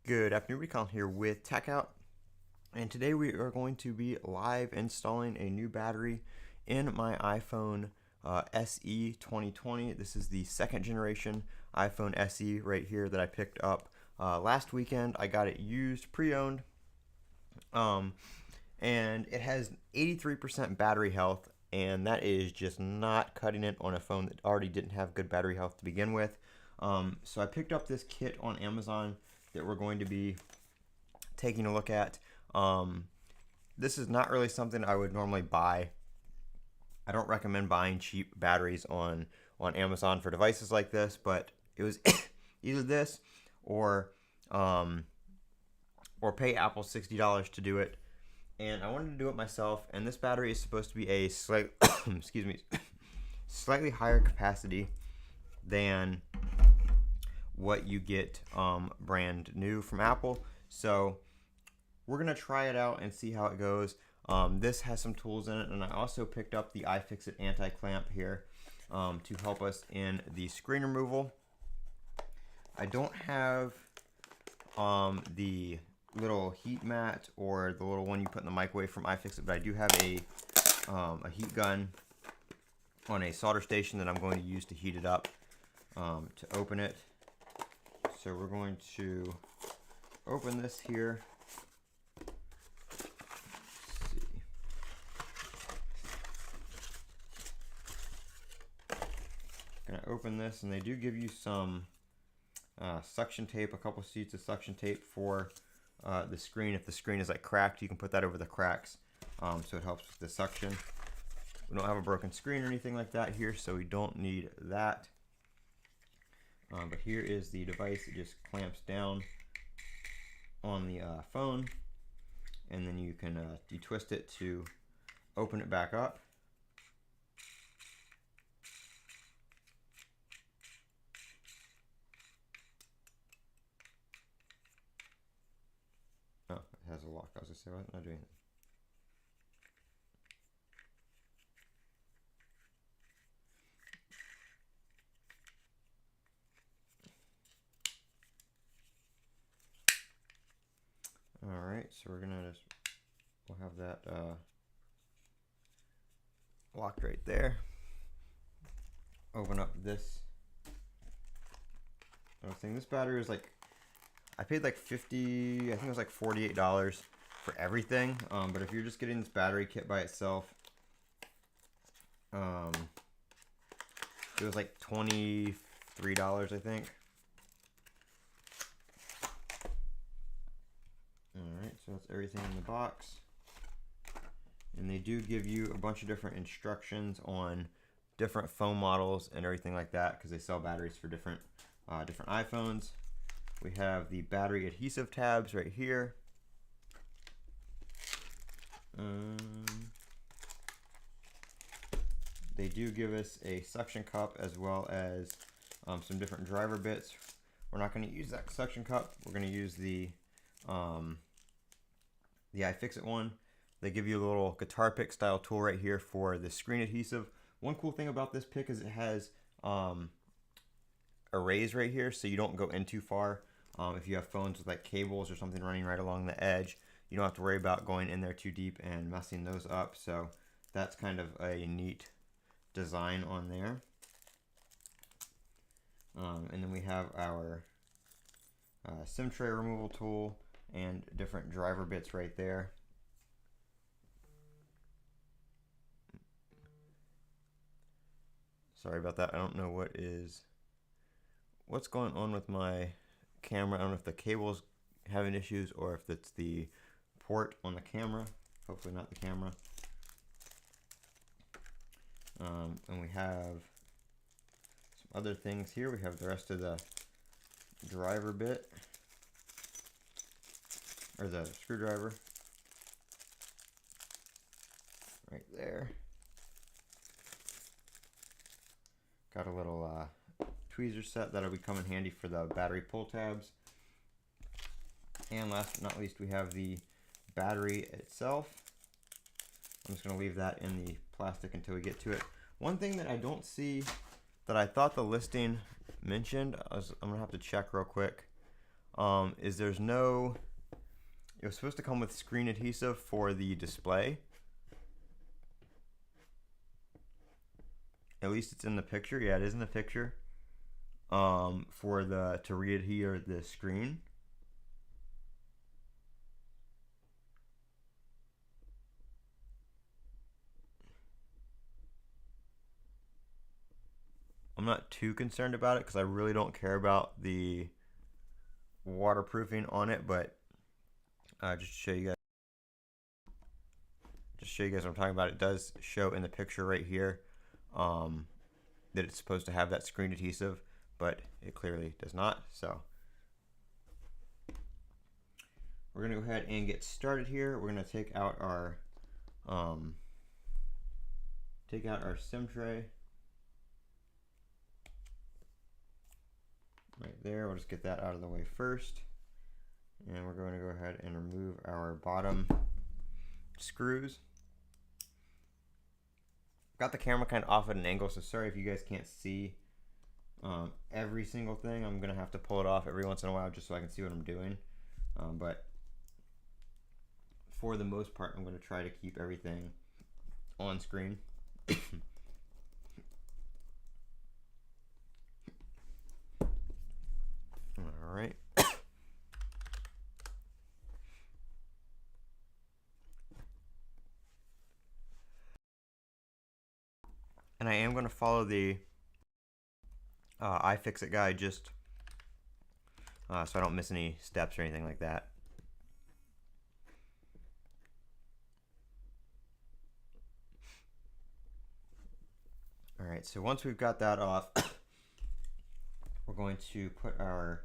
Good afternoon, Colin here with Techout, and today we are going to be live installing a new battery in my iPhone SE 2020. This is the second generation iPhone SE right here that I picked up last weekend. I got it used, pre-owned, and it has 83% battery health, and that is just not cutting it on a phone that already didn't have good battery health to begin with. So I picked up this kit on Amazon that we're going to be taking a look at. This is not really something I would normally buy. I don't recommend buying cheap batteries on Amazon for devices like this, but it was either this or pay Apple $60 to do it. And I wanted to do it myself, and this battery is supposed to be a slightly higher capacity than what you get brand new from Apple. So we're gonna try it out and see how it goes. This has some tools in it, and I also picked up the iFixit anti-clamp here to help us in the screen removal. I don't have the little heat mat or the little one you put in the microwave from iFixit, but I do have a heat gun on a solder station that I'm going to use to heat it up to open it. So we're going to open this here. Let's see. Gonna open this, and they do give you some suction tape, a couple sheets of suction tape for the screen. If the screen is like cracked, you can put that over the cracks, so it helps with the suction. We don't have a broken screen or anything like that here, so we don't need that. But here is the device. It just clamps down on the phone, and then you can detwist it to open it back up. Oh, it has a lock. I was gonna say, what? Not doing it. Alright, so we'll have that locked right there. Open up this little thing. This battery is like, I paid like I think it was like $48 for everything. But if you're just getting this battery kit by itself, it was like $23, I think. Alright, so that's everything in the box. And they do give you a bunch of different instructions on different phone models and everything like that, because they sell batteries for different iPhones. We have the battery adhesive tabs right here. They do give us a suction cup as well as some different driver bits. We're not going to use that suction cup. We're going to use the iFixit one. They give you a little guitar pick style tool right here for the screen adhesive. One cool thing about this pick is it has arrays right here, so you don't go in too far. If you have phones with like cables or something running right along the edge, you don't have to worry about going in there too deep and messing those up. So that's kind of a neat design on there. And then we have our SIM tray removal tool and different driver bits right there. Sorry about that. I don't know what's going on with my camera. I don't know if the cable's having issues or if it's the port on the camera. Hopefully not the camera. And we have some other things here. We have the rest of the driver bit, or the screwdriver right there. Got a little tweezer set that'll be coming handy for the battery pull tabs. And last but not least, we have the battery itself. I'm just going to leave that in the plastic until we get to it. One thing that I don't see that I thought the listing mentioned, I'm going to have to check real quick. is there's no, it was supposed to come with screen adhesive for the display. At least it's in the picture. Yeah, it is in the picture. For the, to re-adhere the screen. I'm not too concerned about it because I really don't care about the waterproofing on it, but just to show you guys what I'm talking about, it does show in the picture right here that it's supposed to have that screen adhesive, but it clearly does not. So we're gonna go ahead and get started here. We're gonna take out our SIM tray right there. We'll just get that out of the way first, and we're going to go ahead and remove our bottom screws. Got the camera kind of off at an angle, so sorry if you guys can't see every single thing. I'm gonna have to pull it off every once in a while just so I can see what I'm doing, but for the most part I'm going to try to keep everything on screen. All right. And I am going to follow the iFixit guide just so I don't miss any steps or anything like that. All right, so once we've got that off, we're going to put our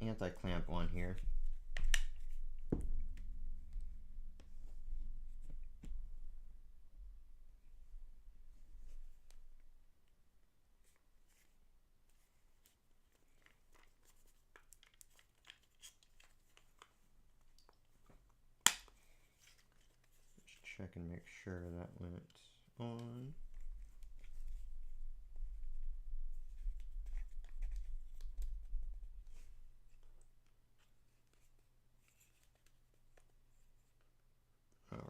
anti-clamp on here. Just check and make sure that went on.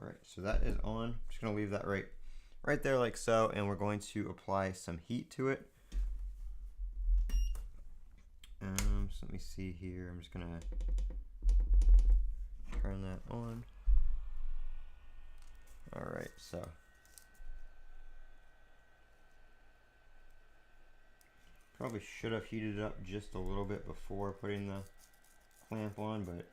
Alright, so that is on. I'm just going to leave that right there like so, and we're going to apply some heat to it. So let me see here. I'm just going to turn that on. Alright, so probably should have heated it up just a little bit before putting the clamp on, but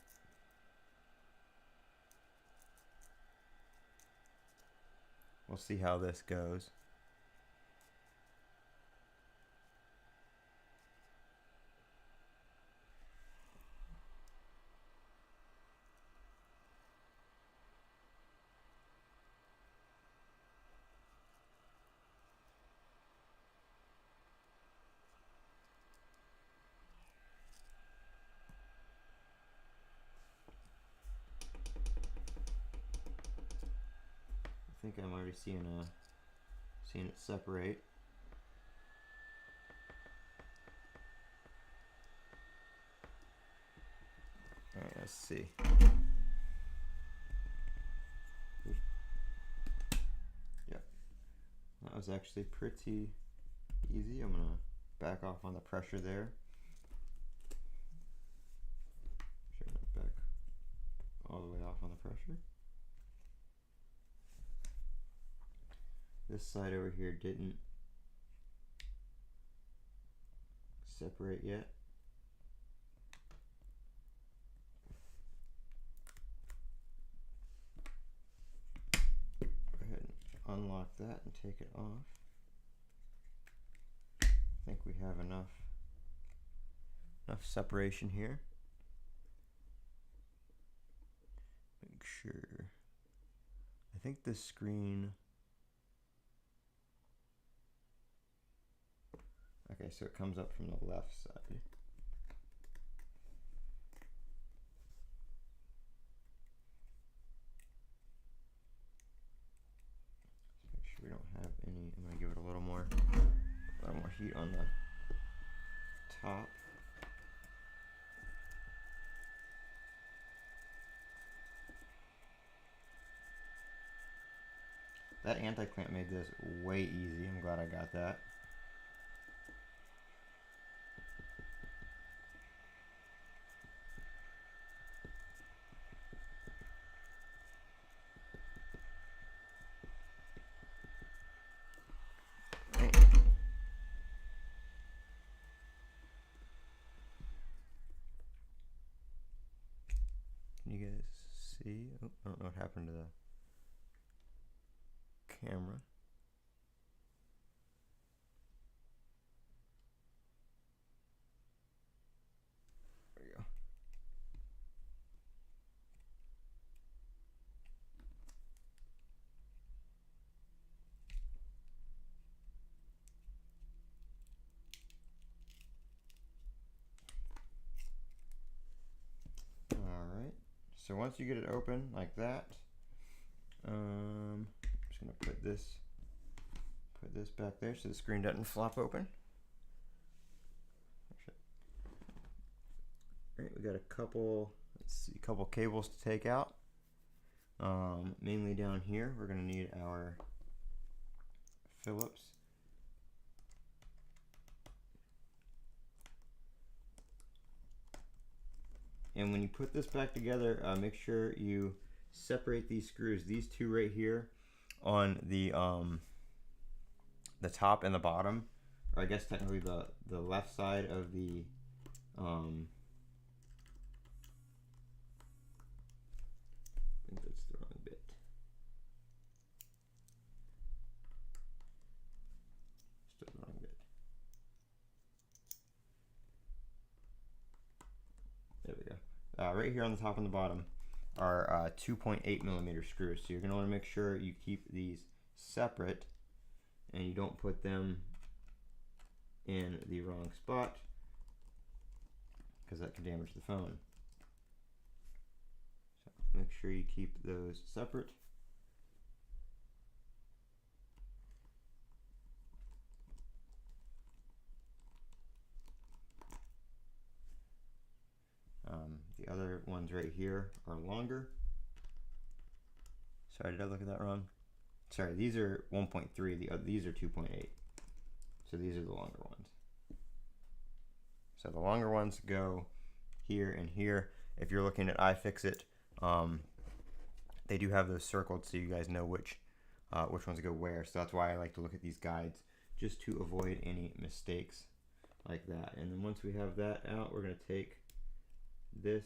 we'll see how this goes. I think I'm already seeing it separate. All right, let's see. Yep, that was actually pretty easy. I'm gonna back off on the pressure there. Back all the way off on the pressure. This side over here didn't separate yet. Go ahead and unlock that and take it off. I think we have enough separation here. Make sure. I think this screen. Okay, so it comes up from the left side. Let's make sure we don't have any. I'm gonna give it a little more heat on the top. That anti-clamp made this way easy. I'm glad I got that. Can you guys see? Oh, I don't know what happened to the camera. There you go. Alright, so once you get it open like that, I'm just gonna put this back there so the screen doesn't flop open. Alright, we got a couple, let's see, couple cables to take out. Mainly down here, we're gonna need our Phillips. And when you put this back together, make sure you separate these screws. These two right here on the top and the bottom, or I guess technically the left side of the I think that's the wrong bit. Still the wrong bit. There we go. Right here on the top and the bottom are 2.8 millimeter screws. So you're going to want to make sure you keep these separate and you don't put them in the wrong spot, because that can damage the phone. So make sure you keep those separate. The other ones right here are longer. Sorry, did I look at that wrong? Sorry, these are 1.3, these are 2.8. So these are the longer ones. So the longer ones go here and here. If you're looking at iFixit, they do have those circled so you guys know which ones go where. So that's why I like to look at these guides, just to avoid any mistakes like that. And then once we have that out, we're going to take this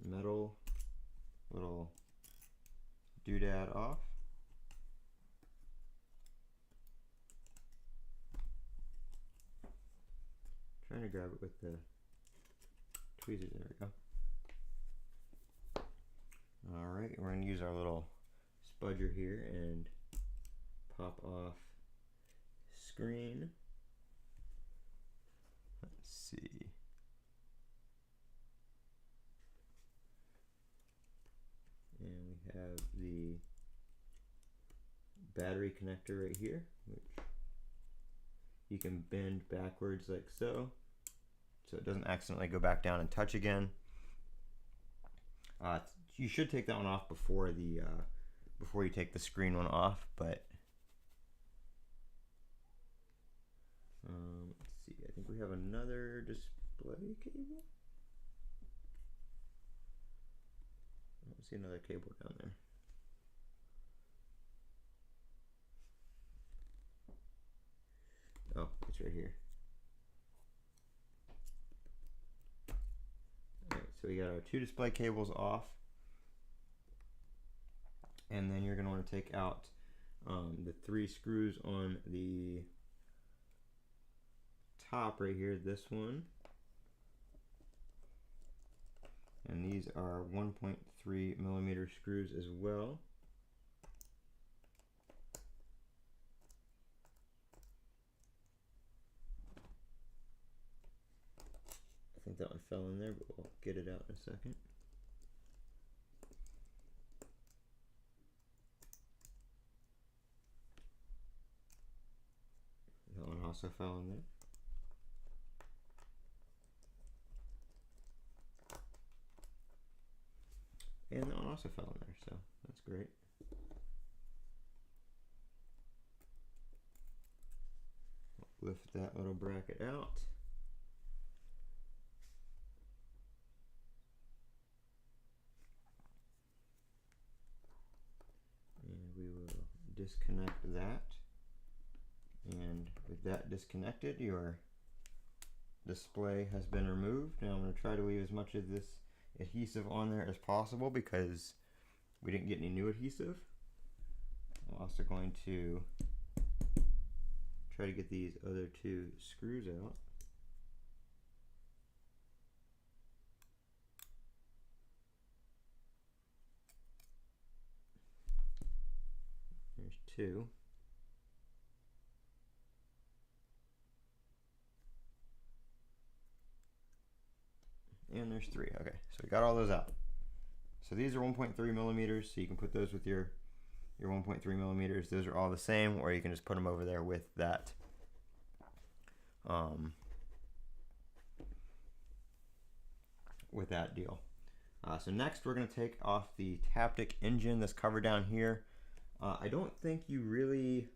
metal little doodad off. Trying to grab it with the tweezers. There we go. Alright, we're going to use our little spudger here and pop off screen. Let's see. And we have the battery connector right here, which you can bend backwards like so it doesn't accidentally go back down and touch again. You should take that one off before the before you take the screen one off, but let's see, I think we have another display cable. I don't see another cable down there. Oh, it's right here. Alright, so we got our two display cables off. And then you're going to want to take out the 3 screws on the top right here, this one. And these are 1.3 millimeter screws as well. I think that one fell in there, but we'll get it out in a second. That one also fell in there. And that one also fell in there, so that's great. lift that little bracket out. And we will disconnect that. And with that disconnected, your display has been removed. Now I'm going to try to leave as much of this adhesive on there as possible because we didn't get any new adhesive. I'm also going to try to get these other two screws out. There's two. And there's three. Okay, so we got all those out. So these are 1.3 millimeters, so you can put those with your 1.3 millimeters. Those are all the same, or you can just put them over there with that deal. So next we're going to take off the Taptic engine, this cover down here. I don't think you really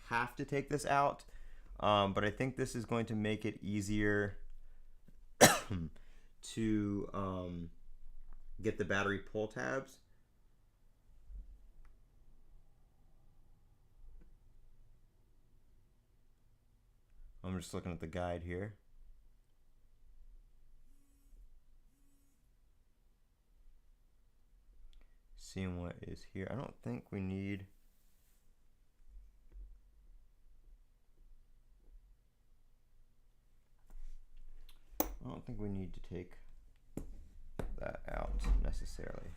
have to take this out, but I think this is going to make it easier to get the battery pull tabs. I'm just looking at the guide here. Seeing what is here. I don't think we need. I don't think we need to take that out necessarily.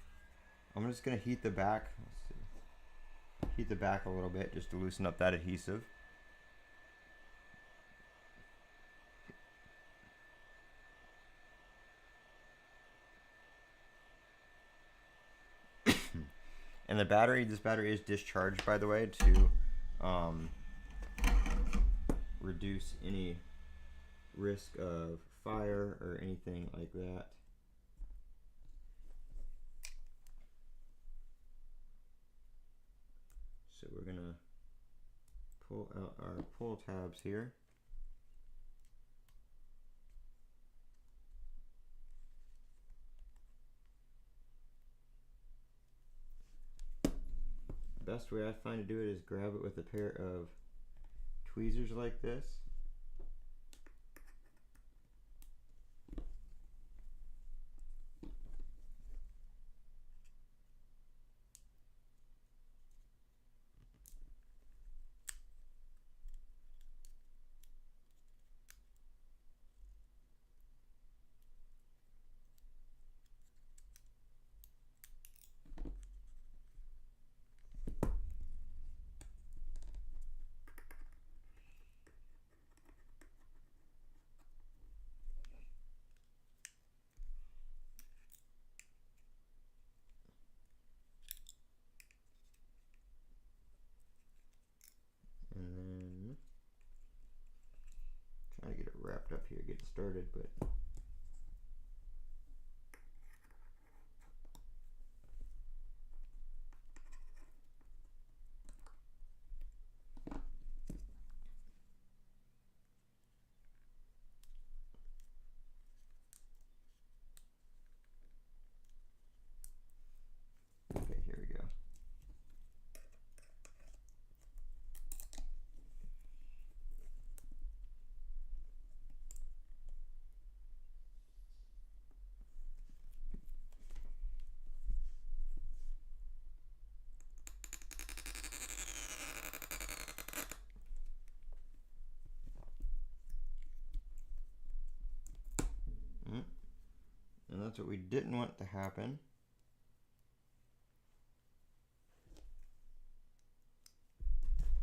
I'm just going to heat the back. Let's see. Heat the back a little bit just to loosen up that adhesive. And the battery, this battery is discharged, by the way, to reduce any risk of fire or anything like that. So we're gonna pull out our pull tabs here. The best way I find to do it is grab it with a pair of tweezers like this. And then trying to get it wrapped up here, get it started, but okay, here we go. And that's what we didn't want to happen.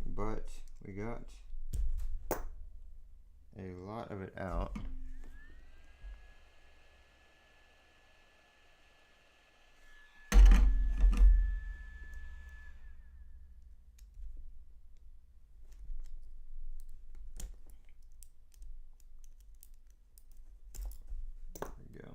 But we got a lot of it out. There we go.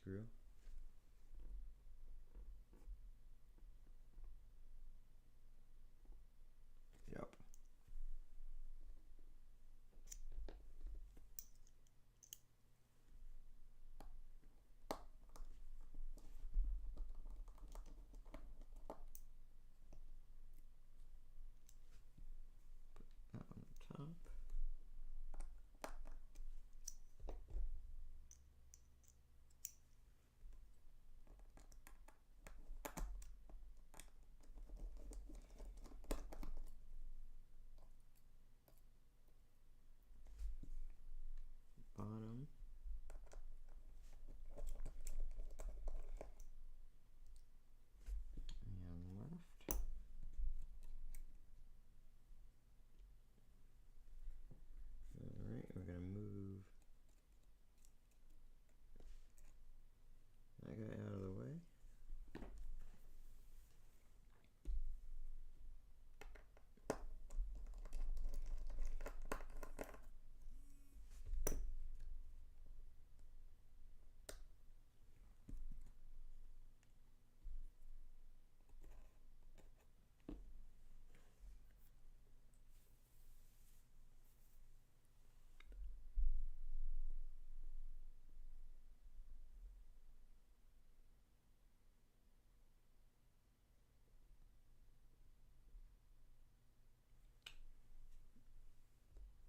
screw. Yep. Put that on the top. Bottom. And left. Alright, we're going to move that guy out of the way.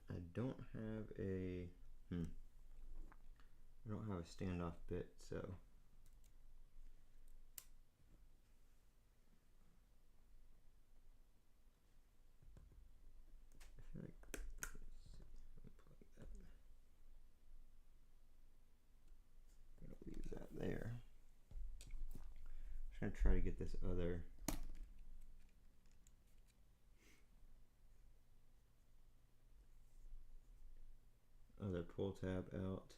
I don't have a I don't have a standoff bit, so I feel like I'm gonna leave that there. I'm just gonna try to get this other pull tab out.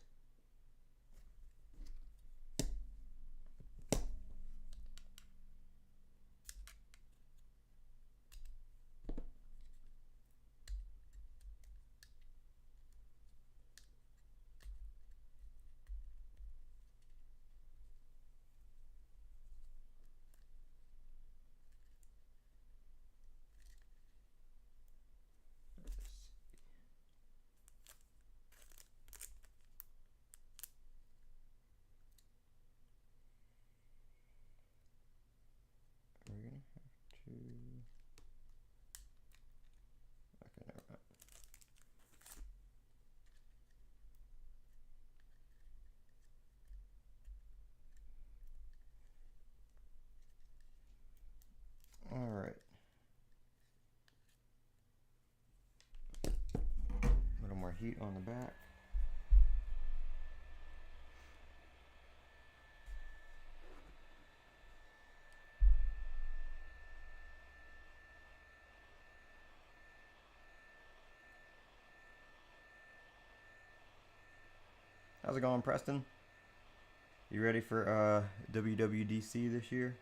We're gonna have to. Okay, never mind. All right. A little more heat on the back. How's it going, Preston? You ready for WWDC this year?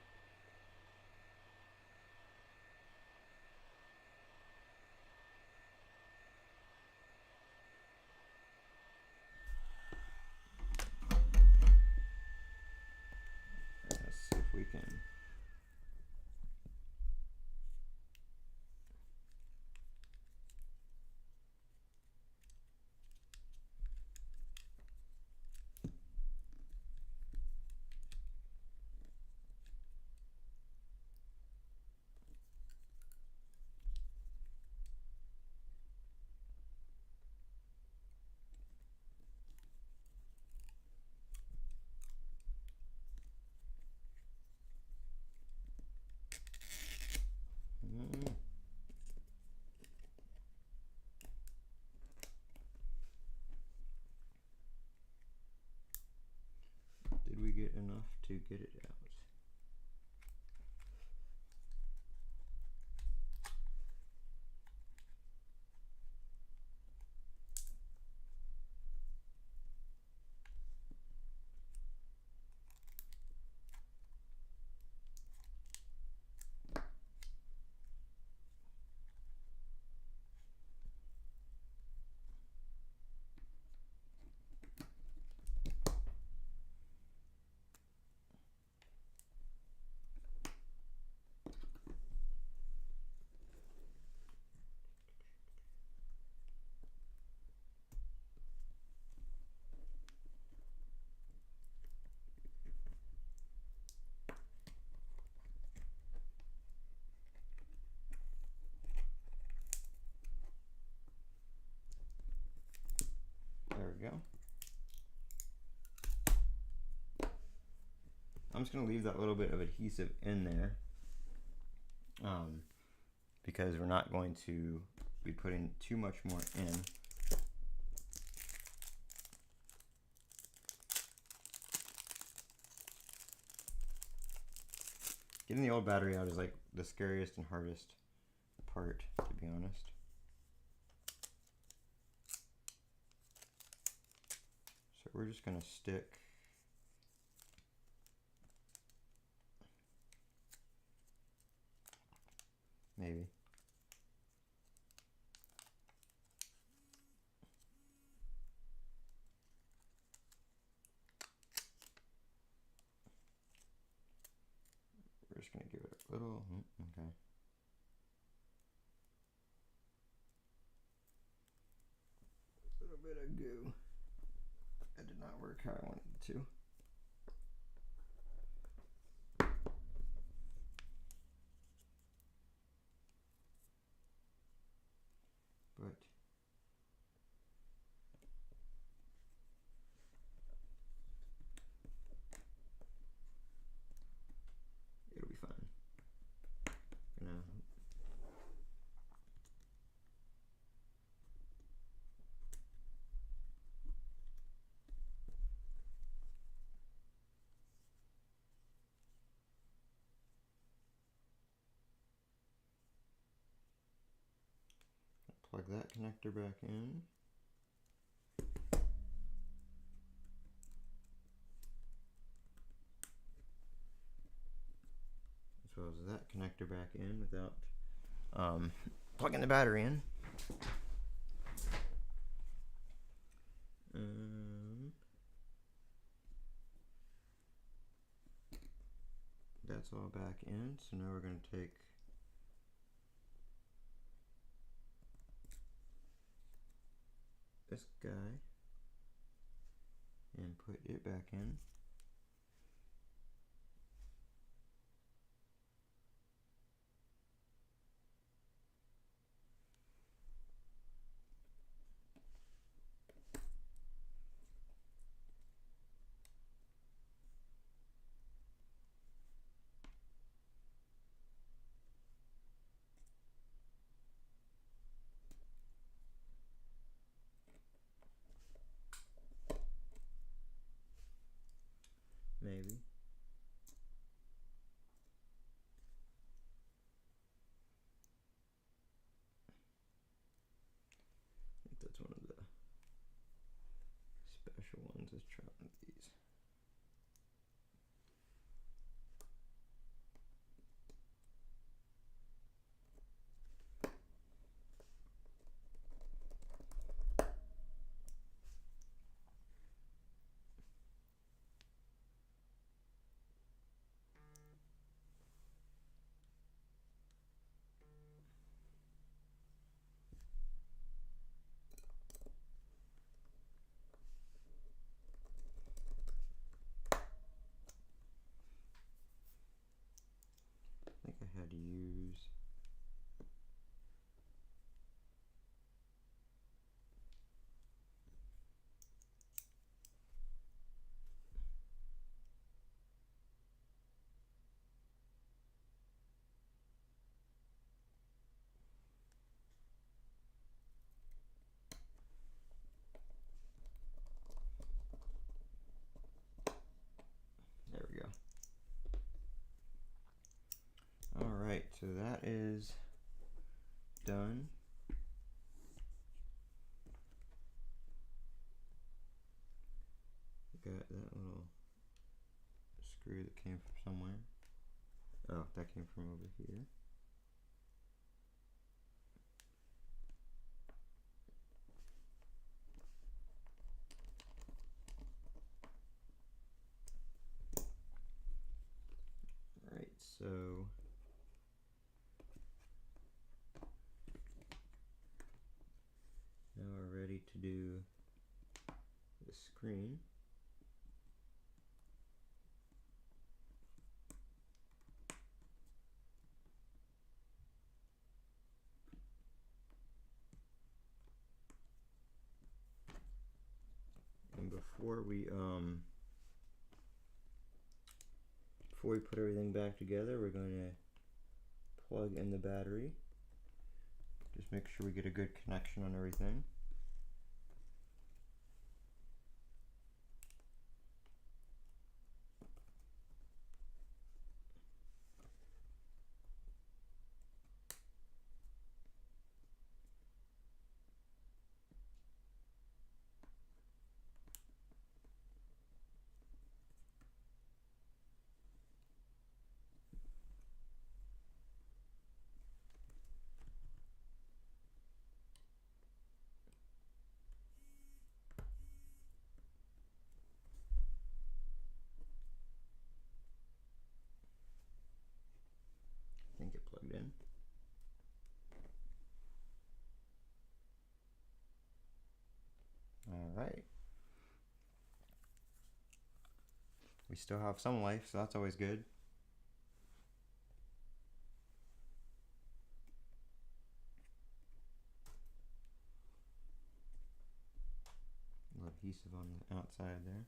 Let's see if we can. Did we get enough to get it out? I'm just going to leave that little bit of adhesive in there because we're not going to be putting too much more in. Getting the old battery out is like the scariest and hardest part, to be honest. So we're just going to stick maybe. We're just going to give it a little, okay. A little bit of goo. That did not work how I wanted it to. But it'll be fine. Gonna plug that connector back in. As well as that connector back in without plugging the battery in. That's all back in. So now we're going to take this guy and put it back in. Maybe. I think that's one of the special ones. Let's try one of these. I think I had to use there we go. Alright, so that is done. Got that little screw that came from somewhere. Oh, that came from over here. Alright, so now we're ready to do the screen. And before we we put everything back together, we're going to plug in the battery. Just make sure we get a good connection on everything. Get plugged in. All right. We still have some life, so that's always good. A little adhesive on the outside there.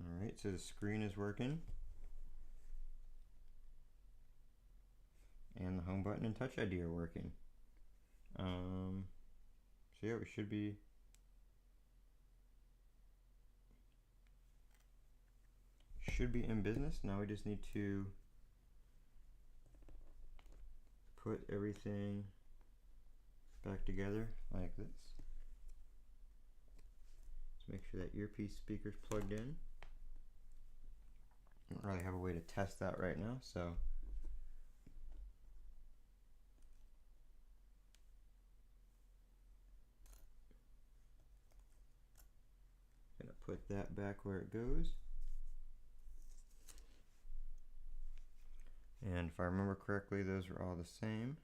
Alright, so the screen is working. And the home button and Touch ID are working. So yeah, we should be in business. Now we just need to put everything back together like this. Just make sure that earpiece speaker's plugged in. I don't really have a way to test that right now, so I'm gonna put that back where it goes. And if I remember correctly, those are all the same.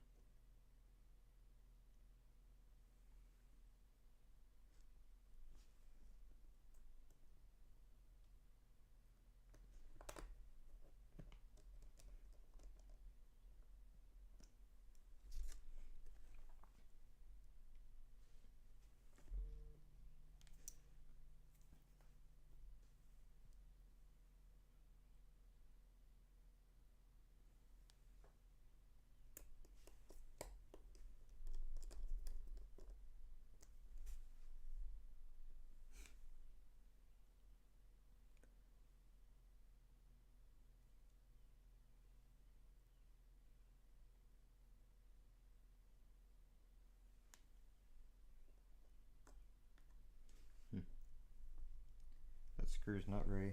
That screw is not very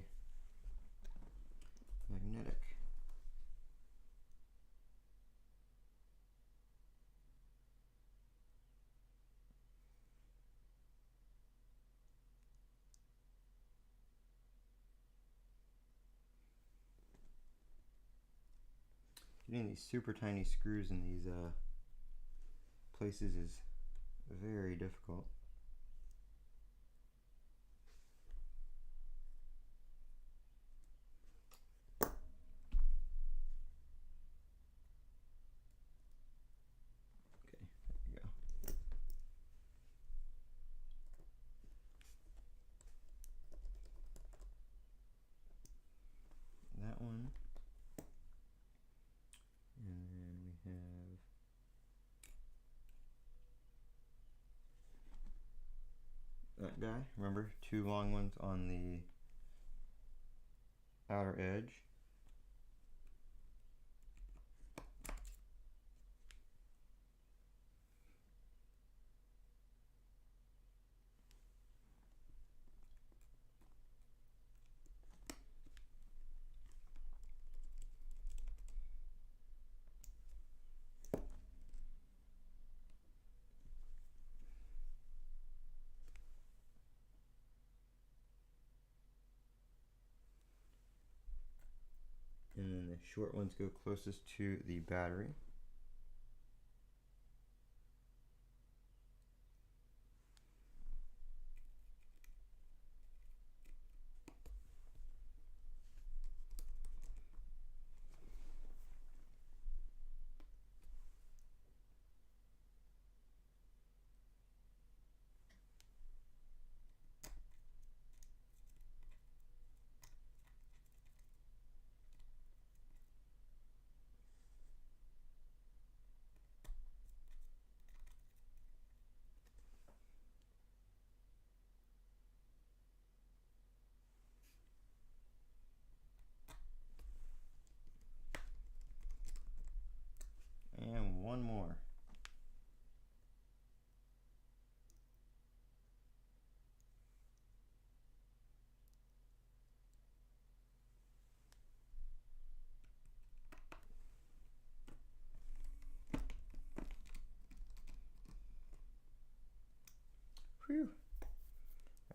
magnetic. Getting these super tiny screws in these places is very difficult. Okay, there we go. That one. And then we have that guy. Remember, two long ones on the outer edge. And then the short ones go closest to the battery.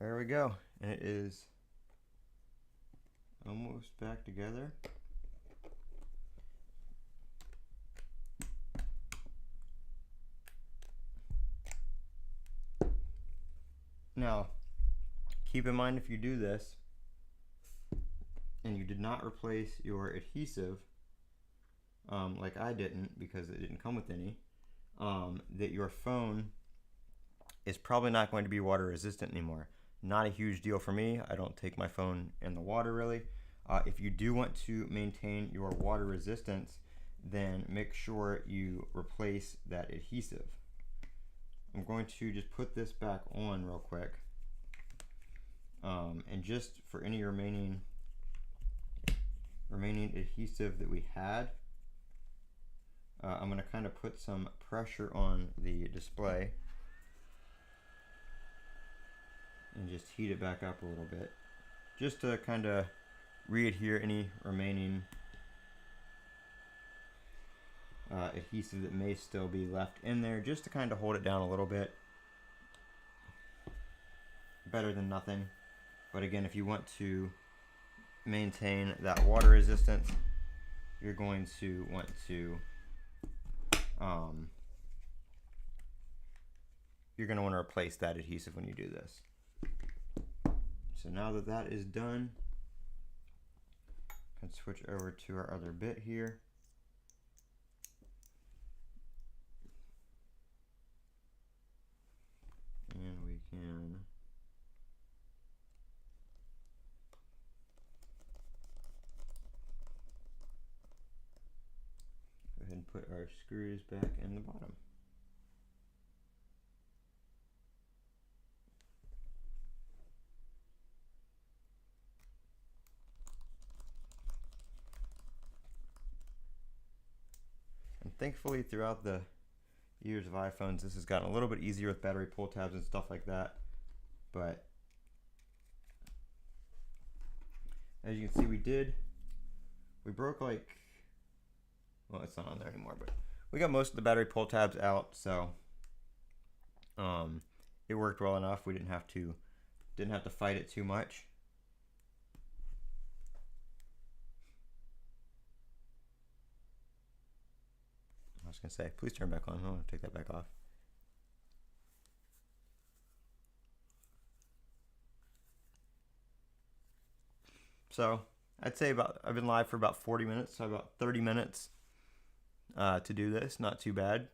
There we go, and it is almost back together. Now, keep in mind if you do this and you did not replace your adhesive, like I didn't because it didn't come with any, that your phone is probably not going to be water resistant anymore. Not a huge deal for me. I don't take my phone in the water really. If you do want to maintain your water resistance, then make sure you replace that adhesive. I'm going to just put this back on real quick. And just for any remaining adhesive that we had, I'm going to kind of put some pressure on the display and just heat it back up a little bit, just to kind of re-adhere any remaining adhesive that may still be left in there, just to kind of hold it down a little bit. Better than nothing. But again, if you want to maintain that water resistance, you're going to want to replace that adhesive when you do this. So now that that is done, I can switch over to our other bit here. And we can go ahead and put our screws back in the bottom. And thankfully, throughout the years of iPhones, this has gotten a little bit easier with battery pull tabs and stuff like that. But as you can see, we broke like, well, it's not on there anymore, but we got most of the battery pull tabs out, so it worked well enough. We didn't have to fight it too much. I was gonna say, please turn back on. I want to take that back off. So I'd say I've been live for about 40 minutes, so about 30 minutes to do this. Not too bad.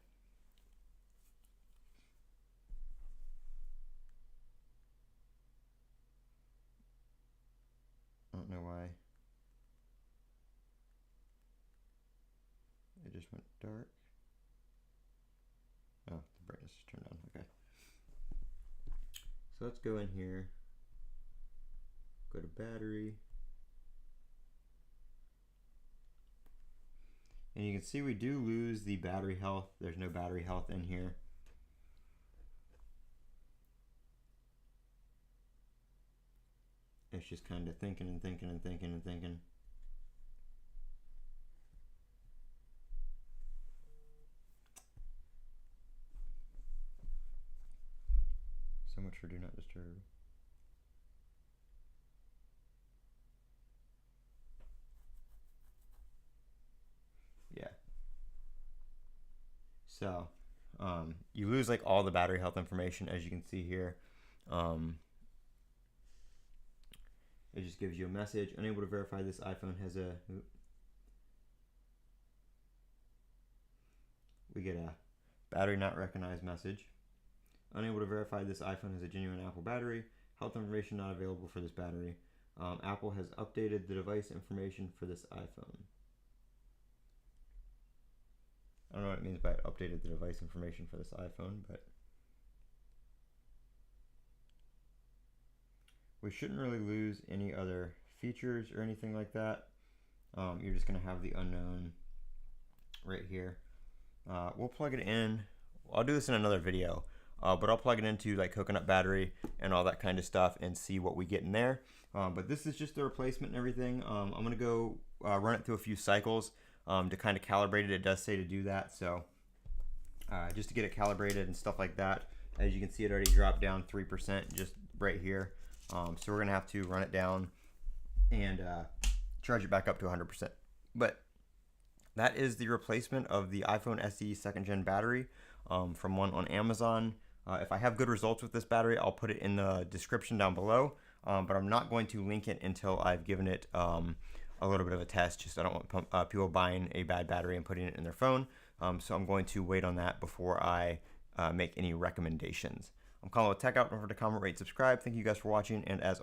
I don't know why it just went dark. Oh, the brightness is turned on. Okay. So let's go in here. Go to battery. And you can see we do lose the battery health. There's no battery health in here. It's just kind of thinking and thinking and thinking and thinking. So much for do not disturb. Yeah. So you lose like all the battery health information, as you can see here. It just gives you a message, unable to verify this iPhone has a, we get a battery not recognized message. Unable to verify this iPhone has a genuine Apple battery. Health information not available for this battery. Apple has updated the device information for this iPhone. I don't know what it means by updated the device information for this iPhone, but we shouldn't really lose any other features or anything like that. You're just going to have the unknown right here. We'll plug it in. I'll do this in another video, but I'll plug it into like coconut battery and all that kind of stuff and see what we get in there. But this is just the replacement and everything. I'm going to go run it through a few cycles to kind of calibrate it. It does say to do that, so just to get it calibrated and stuff like that. As you can see, it already dropped down 3% just right here. So we're gonna have to run it down and charge it back up to 100%. But that is the replacement of the iPhone SE 2nd gen battery from one on Amazon. If I have good results with this battery, I'll put it in the description down below, but I'm not going to link it until I've given it a little bit of a test. Just I don't want people buying a bad battery and putting it in their phone. So I'm going to wait on that before I make any recommendations. I'm Colin with Techout. Don't forget to comment, rate, subscribe. Thank you guys for watching, and as